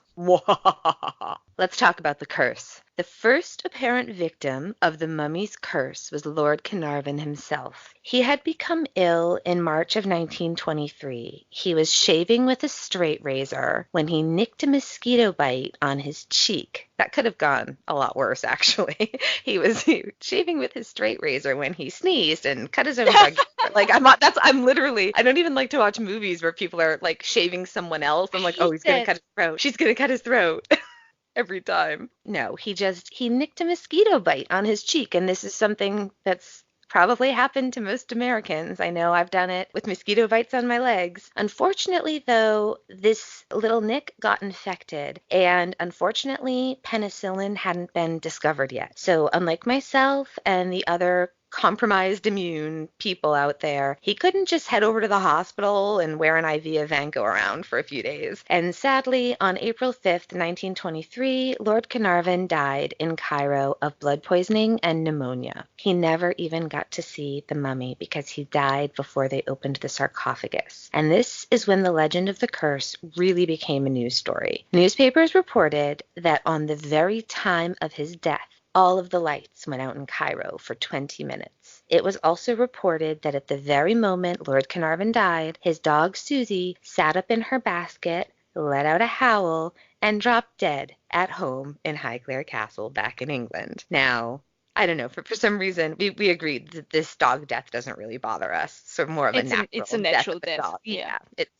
Let's talk about the curse. The first apparent victim of the mummy's curse was Lord Carnarvon himself. He had become ill in March of 1923. He was shaving with a straight razor when he nicked a mosquito bite on his cheek. That could have gone a lot worse, actually. He was shaving with his straight razor when he sneezed and cut his own drug. I'm literally, I don't even like to watch movies where people are like shaving someone else. I'm like, oh, he's going to cut his throat. She's going to cut his throat. Every time. No, he nicked a mosquito bite on his cheek, and this is something that's probably happened to most Americans. I know I've done it with mosquito bites on my legs. Unfortunately, though, this little nick got infected, and unfortunately, penicillin hadn't been discovered yet. So unlike myself and the other compromised immune people out there, he couldn't just head over to the hospital and wear an IV of Vanco around for a few days. And sadly, on April 5th, 1923, Lord Carnarvon died in Cairo of blood poisoning and pneumonia. He never even got to see the mummy because he died before they opened the sarcophagus. And this is when the legend of the curse really became a news story. Newspapers reported that on the very time of his death, all of the lights went out in Cairo for 20 minutes. It was also reported that at the very moment Lord Carnarvon died, his dog Susie sat up in her basket, let out a howl, and dropped dead at home in Highclere Castle back in England. Now, I don't know, for some reason, we agreed that this dog death doesn't really bother us. So more of It's a natural death. Dog. Yeah, it's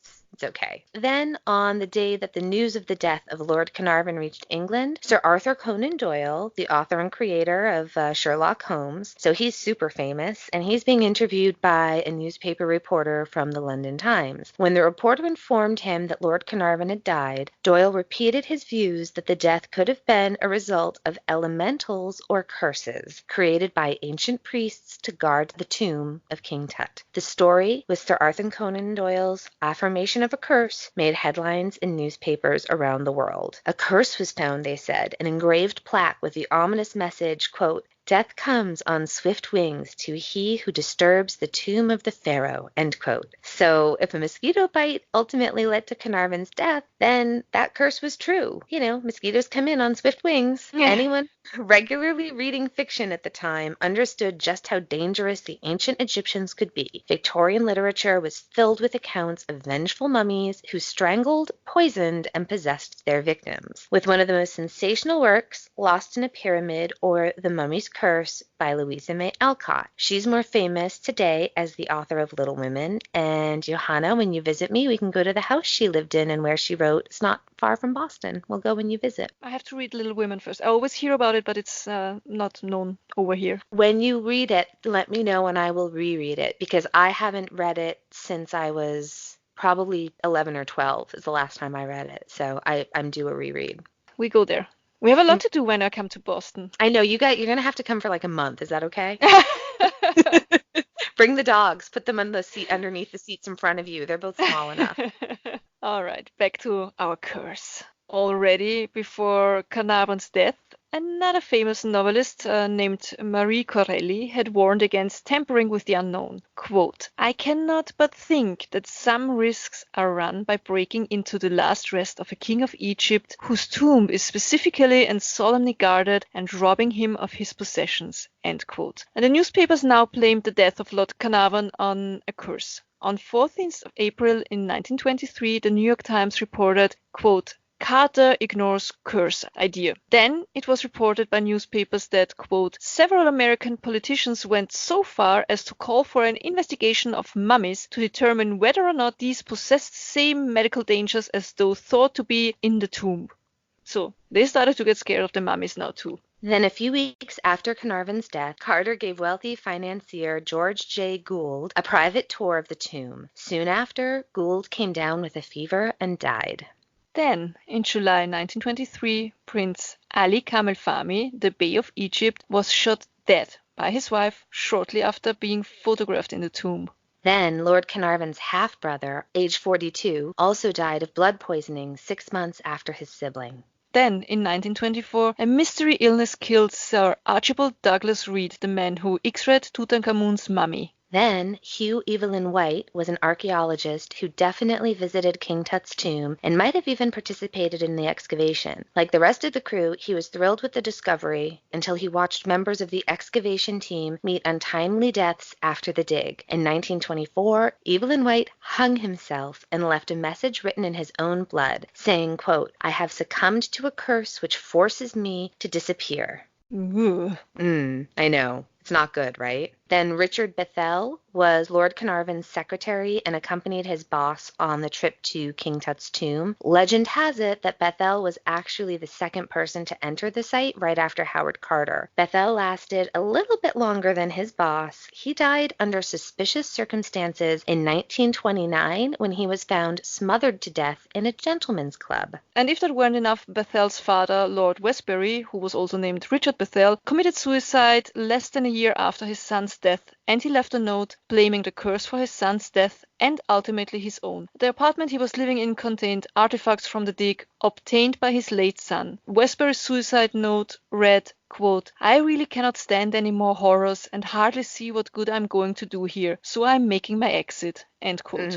okay. Then, on the day that the news of the death of Lord Carnarvon reached England, Sir Arthur Conan Doyle, the author and creator of Sherlock Holmes, so he's super famous, and he's being interviewed by a newspaper reporter from the London Times. When the reporter informed him that Lord Carnarvon had died, Doyle repeated his views that the death could have been a result of elementals or curses created by ancient priests to guard the tomb of King Tut. The story, with Sir Arthur Conan Doyle's affirmation of a curse, made headlines in newspapers around the world. A curse was found, they said, an engraved plaque with the ominous message, quote, "Death comes on swift wings to he who disturbs the tomb of the pharaoh," end quote. So if a mosquito bite ultimately led to Carnarvon's death, then that curse was true. You know, mosquitoes come in on swift wings. Yeah. Regularly reading fiction at the time understood just how dangerous the ancient Egyptians could be. Victorian literature was filled with accounts of vengeful mummies who strangled, poisoned, and possessed their victims. With one of the most sensational works, Lost in a Pyramid or The Mummy's Curse by Louisa May Alcott. She's more famous today as the author of Little Women, and Johanna, when you visit me, we can go to the house she lived in and where she wrote. It's not far from Boston. We'll go when you visit. I have to read Little Women first. I always hear about it, but it's not known over here. When you read it, let me know and I will reread it, because I haven't read it since I was probably 11 or 12 is the last time I read it. So I'm due a reread. We go there. We have a lot to do when I come to Boston. I know, you're going to have to come for like a month. Is that okay? Bring the dogs. Put them on the seat underneath the seats in front of you. They're both small enough. All right, back to our curse. Already before Carnarvon's death, another famous novelist named Marie Corelli had warned against tampering with the unknown. Quote, I cannot but think that some risks are run by breaking into the last rest of a king of Egypt, whose tomb is specifically and solemnly guarded, and robbing him of his possessions. End quote. And the newspapers now blamed the death of Lord Carnarvon on a curse. On 14th of April in 1923, the New York Times reported, quote, Carter ignores curse idea. Then it was reported by newspapers that, quote, several American politicians went so far as to call for an investigation of mummies to determine whether or not these possessed the same medical dangers as those thought to be in the tomb. So they started to get scared of the mummies now too. Then a few weeks after Carnarvon's death, Carter gave wealthy financier George J. Gould a private tour of the tomb. Soon after, Gould came down with a fever and died. Then, in July 1923, Prince Ali Kamel Fahmy, the Bey of Egypt, was shot dead by his wife shortly after being photographed in the tomb. Then Lord Carnarvon's half-brother, aged 42, also died of blood poisoning 6 months after his sibling. Then, in 1924, a mystery illness killed Sir Archibald Douglas Reed, the man who X-rayed Tutankhamun's mummy. Then Hugh Evelyn White was an archaeologist who definitely visited King Tut's tomb and might have even participated in the excavation. Like the rest of the crew, he was thrilled with the discovery until he watched members of the excavation team meet untimely deaths after the dig. In 1924, Evelyn White hung himself and left a message written in his own blood, saying, quote, I have succumbed to a curse which forces me to disappear. Ooh. I know. It's not good, right? Then Richard Bethel was Lord Carnarvon's secretary and accompanied his boss on the trip to King Tut's tomb. Legend has it that Bethel was actually the second person to enter the site right after Howard Carter. Bethel lasted a little bit longer than his boss. He died under suspicious circumstances in 1929 when he was found smothered to death in a gentleman's club. And if that weren't enough, Bethel's father, Lord Westbury, who was also named Richard Bethel, committed suicide less than a year after his son's death, and he left a note blaming the curse for his son's death and ultimately his own. The apartment he was living in contained artifacts from the dig obtained by his late son. Westbury's suicide note read, quote, I really cannot stand any more horrors and hardly see what good I'm going to do here, so I'm making my exit, end quote.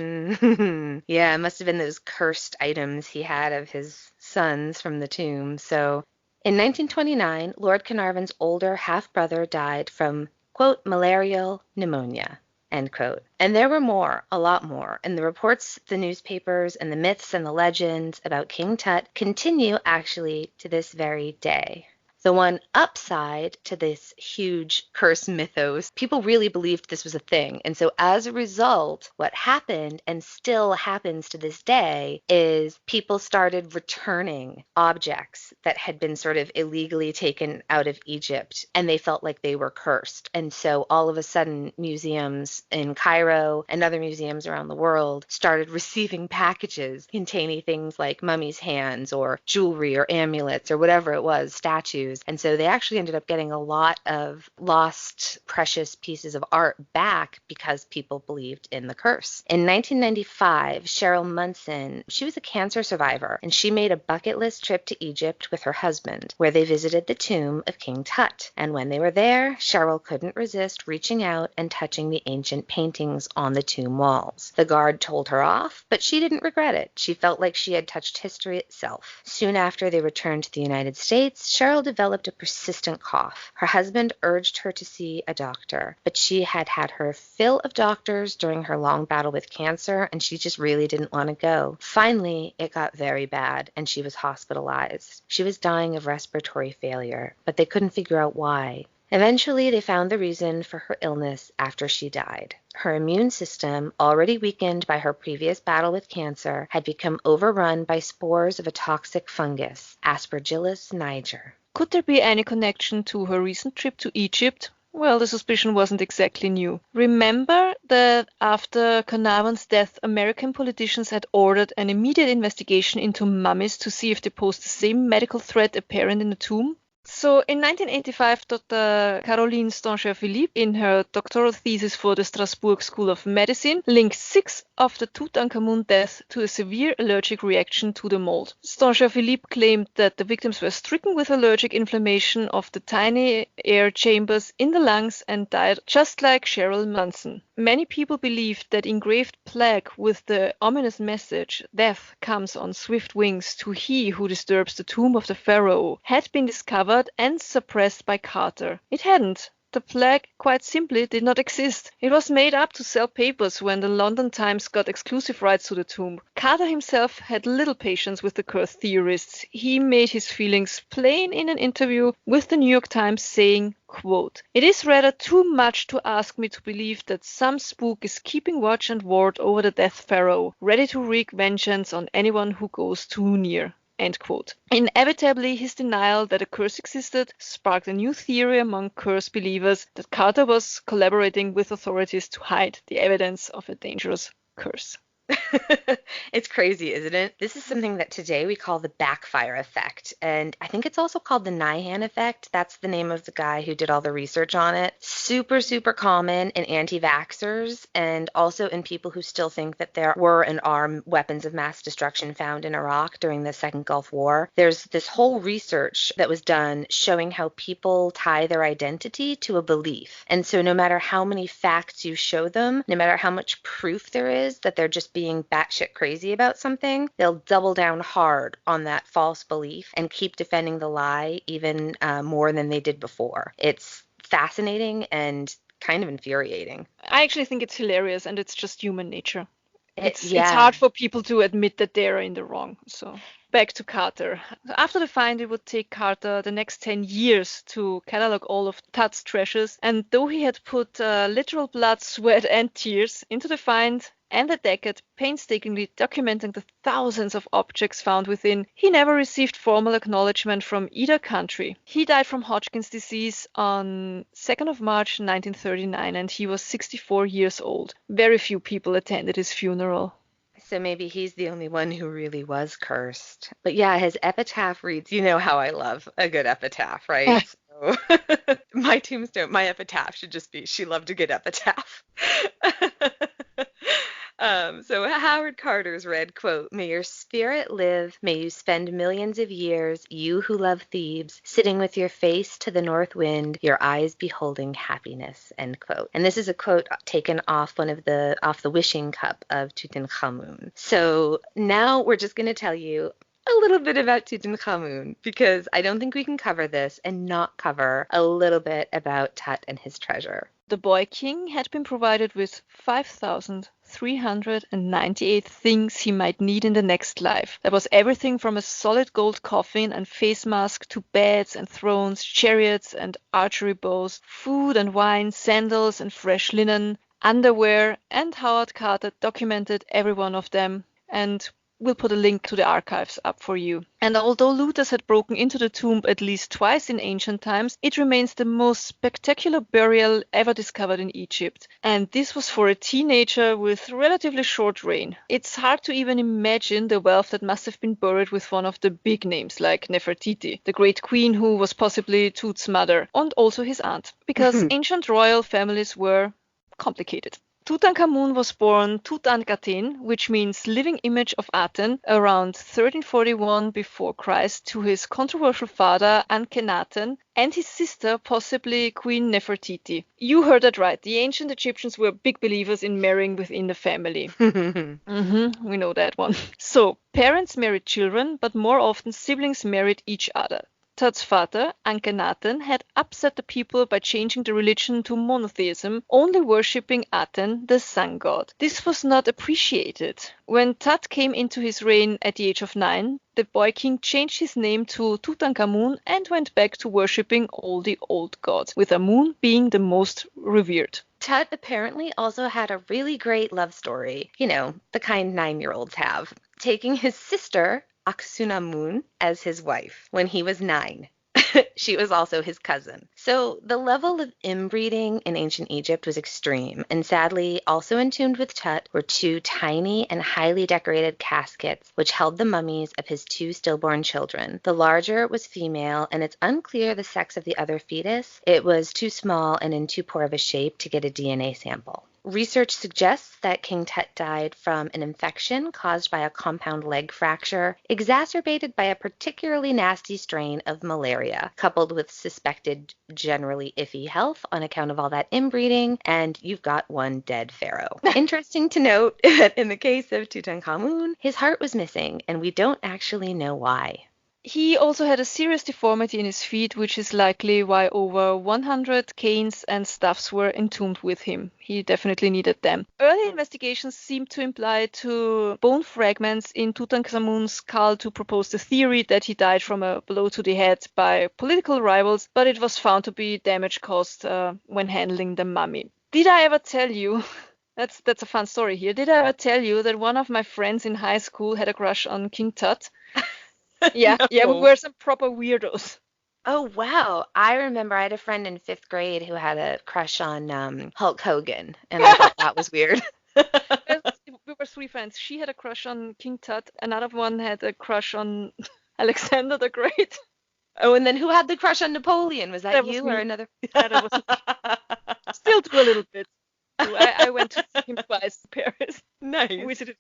Yeah, it must have been those cursed items he had of his sons from the tomb. So in 1929, Lord Carnarvon's older half-brother died from, quote, malarial pneumonia, end quote. And there were more, a lot more, and the reports, the newspapers, and the myths and the legends about King Tut continue actually to this very day. The one upside to this huge curse mythos, people really believed this was a thing. And so as a result, what happened and still happens to this day is people started returning objects that had been sort of illegally taken out of Egypt, and they felt like they were cursed. And so all of a sudden, museums in Cairo and other museums around the world started receiving packages containing things like mummies' hands or jewelry or amulets or whatever it was, statues. And so they actually ended up getting a lot of lost, precious pieces of art back because people believed in the curse. In 1995, Cheryl Munson, she was a cancer survivor, and she made a bucket list trip to Egypt with her husband, where they visited the tomb of King Tut. And when they were there, Cheryl couldn't resist reaching out and touching the ancient paintings on the tomb walls. The guard told her off, but she didn't regret it. She felt like she had touched history itself. Soon after they returned to the United States, Cheryl developed developed a persistent cough. Her husband urged her to see a doctor, but she had had her fill of doctors during her long battle with cancer, and she just really didn't want to go. Finally, it got very bad, and she was hospitalized. She was dying of respiratory failure, but they couldn't figure out why. Eventually, they found the reason for her illness after she died. Her immune system, already weakened by her previous battle with cancer, had become overrun by spores of a toxic fungus, Aspergillus niger. Could there be any connection to her recent trip to Egypt? Well, the suspicion wasn't exactly new. Remember that after Carnarvon's death, American politicians had ordered an immediate investigation into mummies to see if they posed the same medical threat apparent in the tomb? So in 1985, Dr. Caroline Stanger-Philippe, in her doctoral thesis for the Strasbourg School of Medicine, linked 6 of the Tutankhamun deaths to a severe allergic reaction to the mold. Stanger-Philippe claimed that the victims were stricken with allergic inflammation of the tiny air chambers in the lungs and died just like Cheryl Manson. Many people believed that engraved plaque with the ominous message, "Death comes on swift wings to he who disturbs the tomb of the pharaoh," had been discovered and suppressed by Carter. It hadn't. The plaque quite simply did not exist. It was made up to sell papers when the London Times got exclusive rights to the tomb. Carter himself had little patience with the curse theorists. He made his feelings plain in an interview with the New York Times, saying, quote, "It is rather too much to ask me to believe that some spook is keeping watch and ward over the death pharaoh, ready to wreak vengeance on anyone who goes too near." End quote. Inevitably, his denial that a curse existed sparked a new theory among curse believers that Carter was collaborating with authorities to hide the evidence of a dangerous curse. It's crazy, isn't it? This is something that today we call the backfire effect. And I think it's also called the Nyhan effect. That's the name of the guy who did all the research on it. Super, super common in anti-vaxxers and also in people who still think that there were and are weapons of mass destruction found in Iraq during the Second Gulf War. There's this whole research that was done showing how people tie their identity to a belief. And so no matter how many facts you show them, no matter how much proof there is that they're just being batshit crazy about something, they'll double down hard on that false belief and keep defending the lie even more than they did before. It's fascinating and kind of infuriating. I actually think it's hilarious, and it's just human nature. It's Yeah. hard for people to admit that they're in the wrong. So back to Carter. After the find, it would take Carter the next 10 years to catalog all of Tut's treasures. And though he had put literal blood, sweat, and tears into the find and a decade painstakingly documenting the thousands of objects found within, he never received formal acknowledgement from either country. He died from Hodgkin's disease on 2nd of March 1939, and he was 64 years old. Very few people attended his funeral. So maybe he's the only one who really was cursed. But yeah, his epitaph reads, you know how I love a good epitaph, right? So my tombstone, my epitaph should just be, she loved a good epitaph. So Howard Carter's read, quote, "May your spirit live, may you spend millions of years, you who love Thebes, sitting with your face to the north wind, your eyes beholding happiness," end quote. And this is a quote taken off off the wishing cup of Tutankhamun. So now we're just going to tell you a little bit about Tutankhamun, because I don't think we can cover this and not cover a little bit about Tut and his treasure. The boy king had been provided with 5,398 things he might need in the next life. That was everything from a solid gold coffin and face mask to beds and thrones, chariots and archery bows, food and wine, sandals and fresh linen, underwear, and Howard Carter documented every one of them, and we'll put a link to the archives up for you. And although looters had broken into the tomb at least twice in ancient times, it remains the most spectacular burial ever discovered in Egypt. And this was for a teenager with relatively short reign. It's hard to even imagine the wealth that must have been buried with one of the big names like Nefertiti, the great queen who was possibly Tut's mother, and also his aunt, because ancient royal families were complicated. Tutankhamun was born Tutankhaten, which means living image of Aten, around 1341 before Christ, to his controversial father Ankhenaten and his sister, possibly Queen Nefertiti. You heard that right. The ancient Egyptians were big believers in marrying within the family. We know that one. So, parents married children, but more often siblings married each other. Tut's father, Akhenaten, had upset the people by changing the religion to monotheism, only worshipping Aten, the sun god. This was not appreciated. When Tut came into his reign at the age of 9, the boy king changed his name to Tutankhamun and went back to worshipping all the old gods, with Amun being the most revered. Tut apparently also had a really great love story, the kind 9-year-olds have, taking his sister, Aksunamun, as his wife when he was 9. She was also his cousin. So the level of inbreeding in ancient Egypt was extreme, and sadly, also entombed with Tut were 2 tiny and highly decorated caskets which held the mummies of his 2 stillborn children. The larger was female, and it's unclear the sex of the other fetus. It was too small and in too poor of a shape to get a DNA sample. Research suggests that King Tut died from an infection caused by a compound leg fracture, exacerbated by a particularly nasty strain of malaria, coupled with suspected generally iffy health on account of all that inbreeding, and you've got one dead pharaoh. Interesting to note that in the case of Tutankhamun, his heart was missing, and we don't actually know why. He also had a serious deformity in his feet, which is likely why over 100 canes and staffs were entombed with him. He definitely needed them. Early investigations seem to imply to bone fragments in Tutankhamun's skull to propose the theory that he died from a blow to the head by political rivals, but it was found to be damage caused when handling the mummy. Did I ever tell you... That's a fun story here. Did I ever tell you that one of my friends in high school had a crush on King Tut? Yeah, No. yeah, we were some proper weirdos. Oh, wow. I remember I had a friend in 5th grade who had a crush on Hulk Hogan, and I thought that was weird. We were 3 friends. She had a crush on King Tut. Another one had a crush on Alexander the Great. Oh, and then who had the crush on Napoleon? Was that was you me. or another? Yeah, that was me. Still do a little bit. I went to see him twice in Paris. Nice. Visited.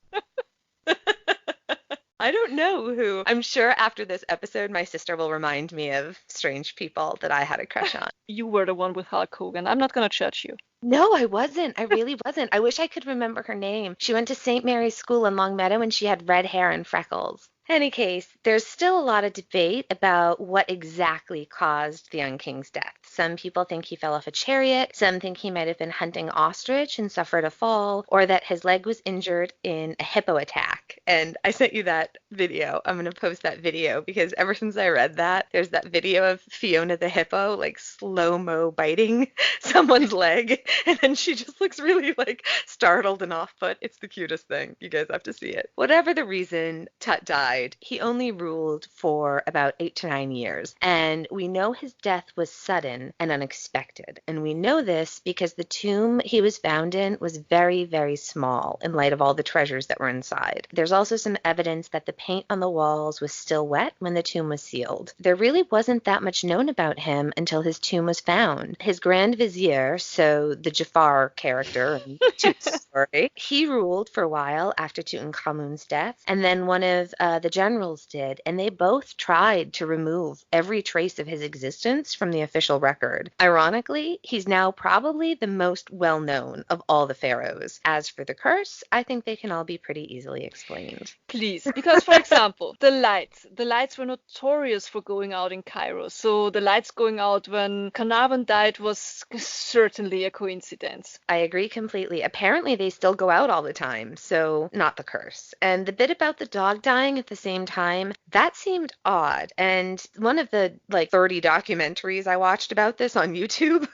I don't know who. I'm sure after this episode, my sister will remind me of strange people that I had a crush on. You were the one with Hulk Hogan. I'm not going to judge you. No, I wasn't. I really wasn't. I wish I could remember her name. She went to St. Mary's School in Longmeadow, and she had red hair and freckles. Any case, there's still a lot of debate about what exactly caused the young king's death. Some people think he fell off a chariot, some think he might have been hunting ostrich and suffered a fall, or that his leg was injured in a hippo attack. And I sent you that video. I'm going to post that video because ever since I read that, there's that video of Fiona the hippo like slow-mo biting someone's leg, and then she just looks really like startled and off put. It's the cutest thing. You guys have to see it. Whatever the reason Tut died, he only ruled for about 8 to 9 years, and we know his death was sudden and unexpected. And we know this because the tomb he was found in was very, very small in light of all the treasures that were inside. There's also some evidence that the paint on the walls was still wet when the tomb was sealed. There really wasn't that much known about him until his tomb was found. His Grand Vizier, so the Jafar character in Tut's story, he ruled for a while after Tutankhamun's death, and then one of the generals did, and they both tried to remove every trace of his existence from the official record. Ironically, he's now probably the most well-known of all the pharaohs. As for the curse, I think they can all be pretty easily explained. Please, because for example, the lights were notorious for going out in Cairo, so the lights going out when Carnarvon died was certainly a coincidence. I agree completely. Apparently they still go out all the time, so not the curse. And the bit about the dog dying at the same time, that seemed odd. And one of the 30 documentaries I watched about this on YouTube,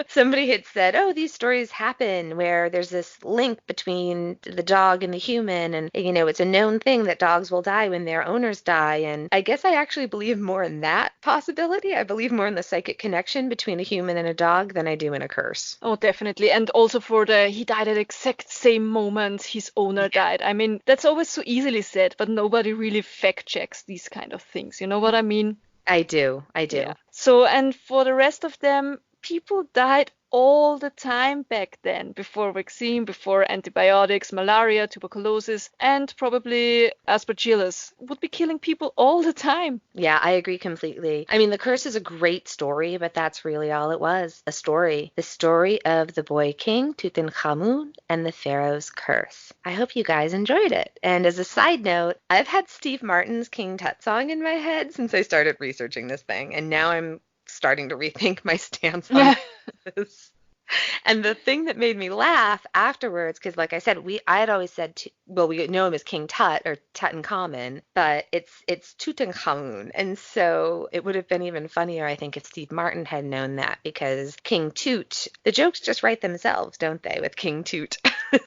somebody had said, oh, these stories happen where there's this link between the dog and the human, and it's a known thing that dogs will die when their owners die. And I guess I actually believe more in that possibility. I believe more in the psychic connection between a human and a dog than I do in a curse. Oh, definitely. And also for he died at the exact same moment his owner died. I mean, that's always so easily said, but nobody really fact checks these kind of things. You know what I mean? I do. Yeah. So, and for the rest of them, people died all the time back then, before vaccine, before antibiotics, malaria, tuberculosis, and probably aspergillus would be killing people all the time. Yeah, I agree completely. I mean, The Curse is a great story, but that's really all it was, a story. The story of the boy king, Tutankhamun, and the pharaoh's curse. I hope you guys enjoyed it. And as a side note, I've had Steve Martin's King Tut song in my head since I started researching this thing, and now I'm starting to rethink my stance on this. And the thing that made me laugh afterwards, because like I said, I had always said, well, we know him as King Tut or Tutankhamun, but it's Tutankhamun. And so it would have been even funnier, I think, if Steve Martin had known that, because King Tut, the jokes just write themselves, don't they, with King Tut?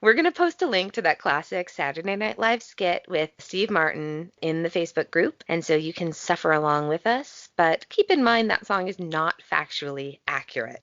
We're going to post a link to that classic Saturday Night Live skit with Steve Martin in the Facebook group, and so you can suffer along with us. But keep in mind that song is not factually accurate.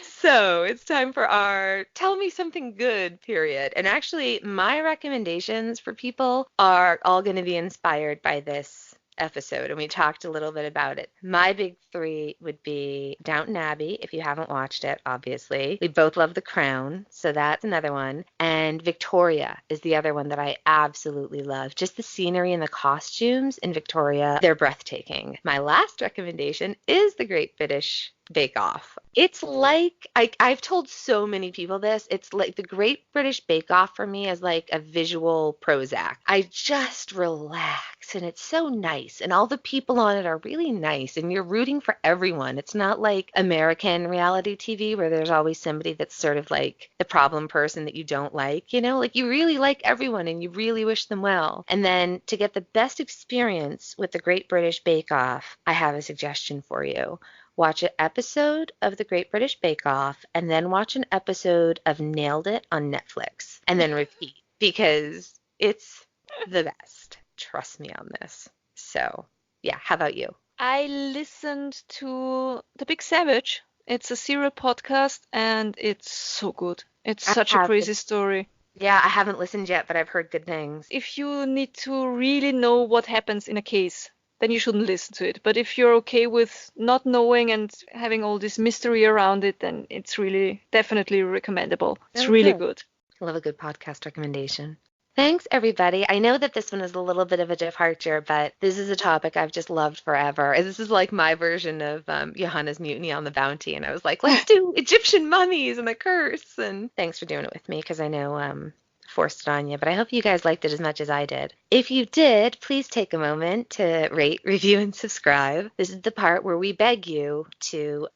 So it's time for our Tell Me Something Good period. And actually, my recommendations for people are all going to be inspired by this episode, and we talked a little bit about it. My big three would be Downton Abbey, if you haven't watched it, obviously. We both love The Crown, so that's another one. And Victoria is the other one that I absolutely love. Just the scenery and the costumes in Victoria, they're breathtaking. My last recommendation is The Great British Bake Off. It's like, I've told so many people this, it's like the Great British Bake Off for me is like a visual Prozac. I just relax, and it's so nice, and all the people on it are really nice, and you're rooting for everyone. It's not like American reality TV where there's always somebody that's sort of like the problem person that you don't like, like you really like everyone and you really wish them well. And then to get the best experience with the Great British Bake Off, I have a suggestion for you. Watch an episode of The Great British Bake Off, and then watch an episode of Nailed It on Netflix, and then repeat, because it's the best. Trust me on this. So, yeah, how about you? I listened to The Big Savage. It's a serial podcast, and it's so good. It's such a crazy story. Yeah, I haven't listened yet, but I've heard good things. If you need to really know what happens in a case, then you shouldn't listen to it. But if you're okay with not knowing and having all this mystery around it, then it's really definitely recommendable. It's really good. I love a good podcast recommendation. Thanks, everybody. I know that this one is a little bit of a departure, but this is a topic I've just loved forever. This is like my version of Johanna's Mutiny on the Bounty, and I was like, let's do Egyptian mummies and the curse. And thanks for doing it with me, because I know forced it on you, but I hope you guys liked it as much as I did. If you did, please take a moment to rate, review, and subscribe. This is the part where we beg you to,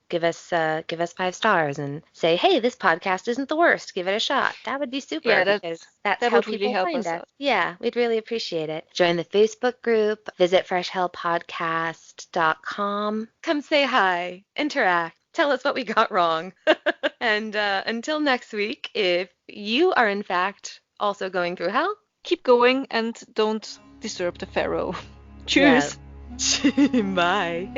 give us 5 stars and say, hey, this podcast isn't the worst. Give it a shot. That would be super. Yeah, because that's that how would people really help find us us. out. Yeah, we'd really appreciate it. Join the Facebook group. Visit freshhellpodcast.com. Come say hi. Interact. Tell us what we got wrong. And until next week, if you are in fact also going through hell, keep going and don't disturb the pharaoh. Cheers. Yeah. Bye.